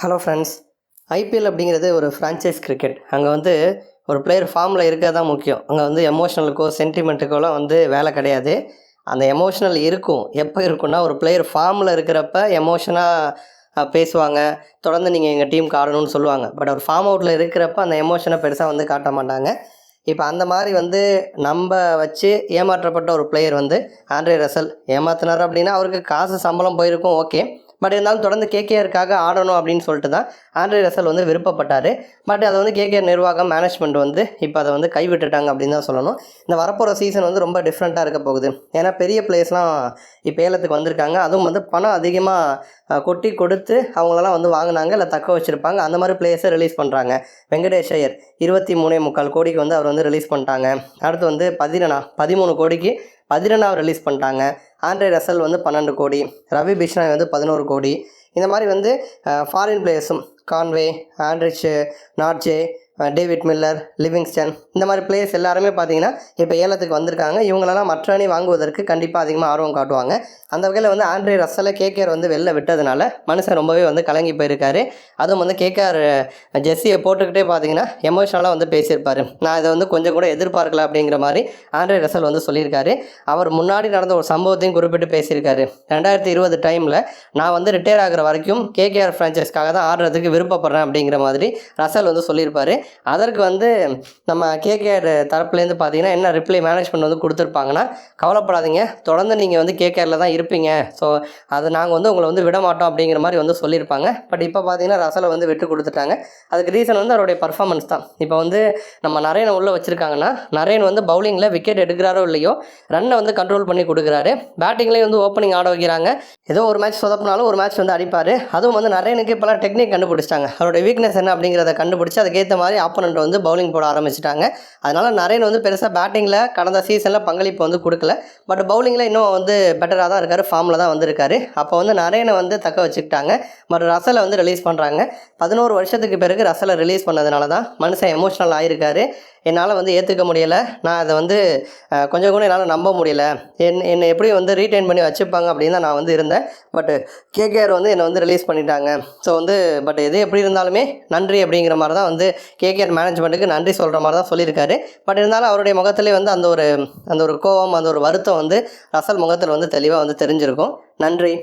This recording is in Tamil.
Hello friends. ஐபிஎல் அப்படிங்கிறது ஒரு ஃப்ரான்ச்சைஸ் கிரிக்கெட். அங்கே வந்து ஒரு பிளேயர் ஃபார்மில் இருக்கிறது தான் முக்கியம். அங்கே வந்து எமோஷனலுக்கோ சென்டிமெண்ட்டுக்கோலாம் வந்து வேலை கிடையாது. அந்த எமோஷனல் இருக்கும். எப்போ இருக்குன்னா ஒரு பிளேயர் ஃபார்மில் இருக்கிறப்ப எமோஷனாக பேசுவாங்க. தொடர்ந்து நீங்கள் எங்கள் டீமுக்கு ஆடணும்னு சொல்லுவாங்க. பட் அவர் ஃபார்ம் அவுட்டில் இருக்கிறப்ப அந்த எமோஷனை பெருசாக வந்து காட்ட மாட்டாங்க. இப்போ அந்த மாதிரி வந்து நம்ம வச்சு ஏமாற்றப்பட்ட ஒரு பிளேயர் வந்து ஆண்ட்ரே ரசல். ஏமாத்தினார் அப்படின்னா அவருக்கு காசு சம்பளம் போயிருக்கும், ஓகே. பட் இருந்தாலும் தொடர்ந்து கேகேஆருக்காக ஆடணும் அப்படின்னு சொல்லிட்டு தான் ஆண்ட்ரே ரசல் வந்து விருப்பப்பட்டார். பட் அதை வந்து கேகேஆர் நிர்வாகம் மேனேஜ்மெண்ட் வந்து இப்போ அதை வந்து கைவிட்டுட்டாங்க அப்படின்னு தான் சொல்லணும். இந்த வரப்போகிற சீசன் வந்து ரொம்ப டிஃப்ரெண்ட்டாக இருக்க போகுது. ஏன்னா பெரிய பிளேயர்ஸ்லாம் இப்போ ஏலத்துக்கு வந்திருக்காங்க. அதுவும் வந்து பணம் அதிகமாக கொட்டி கொடுத்து அவங்களெல்லாம் வந்து வாங்கினாங்க, இல்லை தக்க வச்சுருப்பாங்க. அந்த மாதிரி பிளேயர்ஸை ரிலீஸ் பண்ணுறாங்க. வெங்கடேஷ் ஐயர் 23.25 கோடிக்கு வந்து அவர் வந்து ரிலீஸ் பண்ணிட்டாங்க. அடுத்து வந்து 13 கோடிக்கு பதிரனாவை ரிலீஸ் பண்ணிட்டாங்க. ஆண்ட்ரே ரசல் வந்து 12 கோடி, ரவி பிஷ்னாய் வந்து 11 கோடி. இந்த மாதிரி வந்து ஃபாரின் பிளேயர்ஸும் Conway, Anrich, Nortje, David Miller, Livingstone, இந்த மாதிரி பிளேயர்ஸ் எல்லாருமே பார்த்தீங்கன்னா இப்போ ஏலத்துக்கு வந்திருக்காங்க. இவங்களெல்லாம் மற்ற அணி வாங்குவதற்கு கண்டிப்பாக அதிகமாக ஆர்வம் காட்டுவாங்க. அந்த வகையில் வந்து ஆண்ட்ரே ரசலை கேகேஆர் வந்து வெளில விட்டதுனால மனுஷன் ரொம்பவே வந்து கலங்கி போயிருக்காரு. அதுவும் வந்து கேகேஆர் ஜெர்சியை போட்டுக்கிட்டே பார்த்தீங்கன்னா எமோஷனலாக வந்து பேசியிருப்பார். நான் இதை வந்து கொஞ்சம் கூட எதிர்பார்க்கல அப்படிங்கிற மாதிரி ஆண்ட்ரே ரசல் வந்து சொல்லியிருக்காரு. அவர் முன்னாடி நடந்த ஒரு சம்பவத்தையும் குறிப்பிட்டு பேசியிருக்காரு. 2020 டைமில் நான் வந்து ரிட்டையர் ஆகிற வரைக்கும் கேகேஆர் ஃப்ரான்ச்சைஸ்க்காக தான் ஆடுறதுக்கு விருப்பப்படுறேன் அப்படிங்கிற மாதிரி ரசல் வந்து சொல்லியிருப்பார். அதற்கு வந்து நம்ம கேகேஆர் தரப்புலேருந்து பார்த்தீங்கன்னா என்ன ரிப்ளை மேனேஜ்மெண்ட் வந்து கொடுத்துருப்பாங்கன்னா, கவலைப்படாதீங்க, தொடர்ந்து நீங்கள் வந்து கேகேஆரில் தான் இருப்பீங்க, ஸோ அதை நாங்கள் வந்து உங்களை வந்து விட மாட்டோம் அப்படிங்கிற மாதிரி வந்து சொல்லியிருப்பாங்க. பட் இப்போ பார்த்தீங்கன்னா ரசலை வந்து விட்டு கொடுத்துட்டாங்க. அதுக்கு ரீசன் வந்து அவருடைய பர்ஃபார்மன்ஸ் தான். இப்போ வந்து நம்ம நரேனை உள்ளே வச்சுருக்காங்கன்னா, நரேன் வந்து பவுலிங்கில் விக்கெட் எடுக்கிறாரோ இல்லையோ ரன்னை வந்து கண்ட்ரோல் பண்ணி கொடுக்குறாரு. பேட்டிங்லேயும் வந்து ஓப்பனிங் ஆட வைக்கிறாங்க. ஏதோ ஒரு மேட்ச் சொதப்பினாலும் ஒரு மேட்ச் வந்து அடிப்பார். அதுவும் வந்து நரேனுக்கு இப்போலாம் டெக்னிக் கண்டுபிடிச்சிட்டாங்க. அவருடைய வீக்னஸ் என்ன அப்படிங்கிறத கண்டுபிடிச்சி அதுக்கேற்ற மாதிரி ஆப்போனண்ட் வந்து பவுலிங் போட ஆரம்பிச்சிட்டாங்க. அதனால் நரேன் வந்து பெருசாக பேட்டிங்கில் கடந்த சீசனில் பங்களிப்பு வந்து கொடுக்கல. பட் பவுலிங்கில் இன்னும் வந்து பெட்டராக தான் இருக்கார், ஃபார்மில் தான் வந்திருக்காரு. அப்போ வந்து நரேனை வந்து தக்க வச்சுக்கிட்டாங்க. பட் ரசலை வந்து ரிலீஸ் பண்ணுறாங்க. 11 வருஷத்துக்கு பிறகு ரசலை ரிலீஸ் பண்ணதுனால தான் மனுஷன் எமோஷ்னல் ஆகியிருக்காரு. என்னால் வந்து ஏற்றுக்க முடியலை. நான் அதை வந்து கொஞ்சம் கூட என்னால் நம்ப முடியலை. என்னை எப்படி வந்து ரீட்டைன் பண்ணி வச்சுப்பாங்க அப்படின்னு தான் நான் வந்து இருந்தேன். பட் கேகேஆர் வந்து என்னை வந்து ரிலீஸ் பண்ணிட்டாங்க. ஸோ வந்து பட் எது எப்படி இருந்தாலுமே நன்றி அப்படிங்கிற மாதிரி தான் வந்து கேகேஆர் மேனேஜ்மெண்ட்டுக்கு நன்றி சொல்கிற மாதிரி தான் சொல்லியிருக்காரு. பட் இருந்தாலும் அவருடைய முகத்திலே வந்து அந்த ஒரு கோபம், அந்த ஒரு வருத்தம் வந்து ரசல் முகத்தில் வந்து தெளிவாக வந்து தெரிஞ்சிருக்கும். நன்றி.